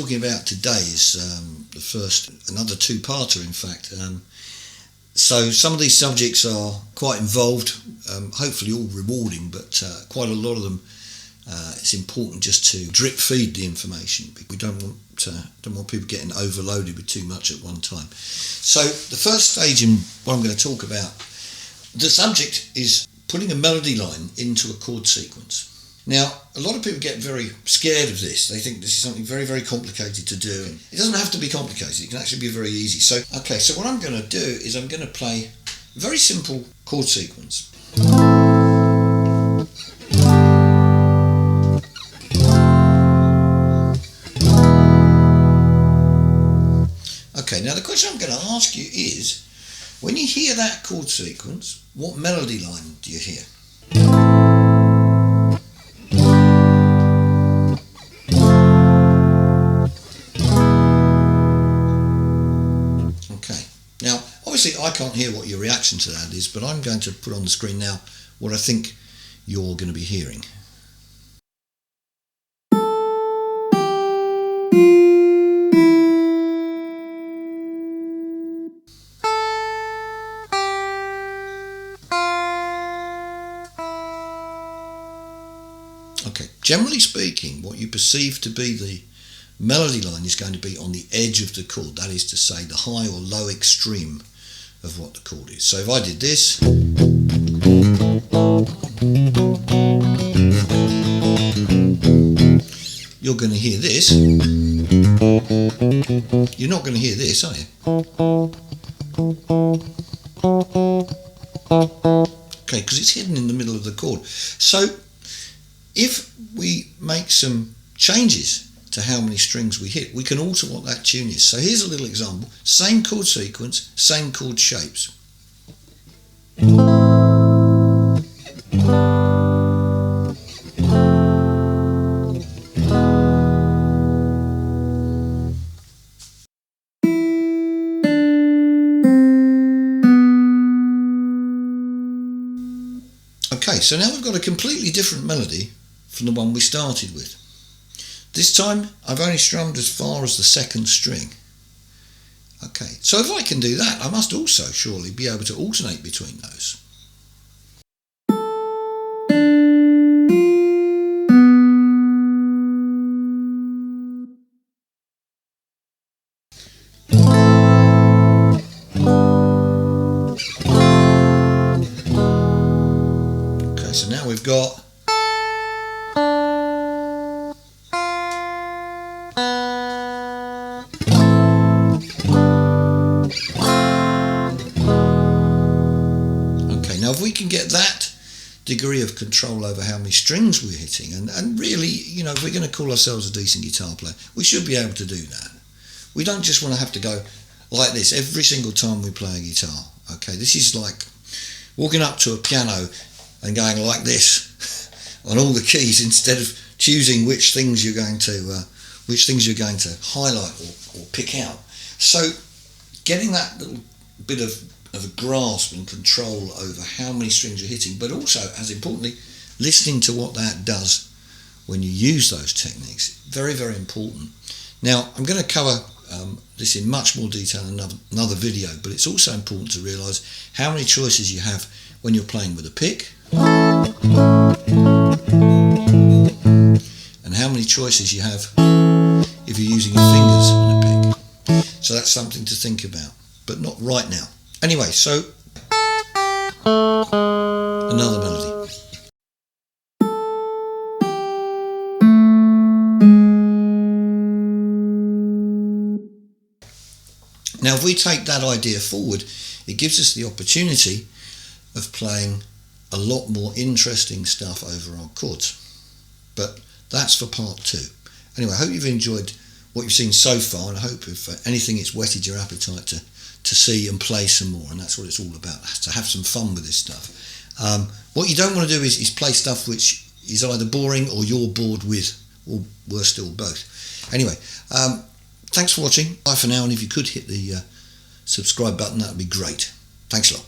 talking about today is the first, another two-parter in fact. So some of these subjects are quite involved, hopefully all rewarding, but quite a lot of them it's important just to drip feed the information. We don't want people getting overloaded with too much at one time. So the first stage in what I'm going to talk about, the subject is putting a melody line into a chord sequence. Now, a lot of people get very scared of this. They think this is something very, very complicated to do. And it doesn't have to be complicated. It can actually be very easy. So what I'm going to do is I'm going to play a very simple chord sequence. Okay, now the question I'm going to ask you is, when you hear that chord sequence, what melody line do you hear? Okay, now obviously I can't hear what your reaction to that is, but I'm going to put on the screen now what I think you're going to be hearing. Okay, generally speaking, what you perceive to be the melody line is going to be on the edge of the chord, that is to say the high or low extreme of what the chord is. So if I did this, you're going to hear this. You're not going to hear this, are you? Okay, because it's hidden in the middle of the chord. So if we make some changes to how many strings we hit, we can alter what that tune is. So here's a little example. Same chord sequence, same chord shapes. Okay, so now we've got a completely different melody from the one we started with. This time I've only strummed as far as the second string. Okay, so if I can do that, I must also surely be able to alternate between those. Okay, so now we've got Now, if we can get that degree of control over how many strings we're hitting, and really, you know, if we're going to call ourselves a decent guitar player, we should be able to do that. We don't just want to have to go like this every single time we play a guitar. Okay, this is like walking up to a piano and going like this on all the keys instead of choosing which things you're going to highlight or pick out. So, getting that little bit of a grasp and control over how many strings you're hitting, but also, as importantly, listening to what that does when you use those techniques. Very, very important. Now, I'm going to cover this in much more detail in another video, but it's also important to realise how many choices you have when you're playing with a pick, and how many choices you have if you're using your fingers in a pick. So that's something to think about, but not right now. Anyway, so another melody. Now, if we take that idea forward, it gives us the opportunity of playing a lot more interesting stuff over our chords. But that's for part 2. Anyway, I hope you've enjoyed what you've seen so far, and I hope if anything it's whetted your appetite to see and play some more, and that's what it's all about, to have some fun with this stuff. What you don't want to do is play stuff which is either boring or you're bored with, or worse still, both. Anyway, thanks for watching. Bye for now, and if you could hit the subscribe button, that would be great. Thanks a lot.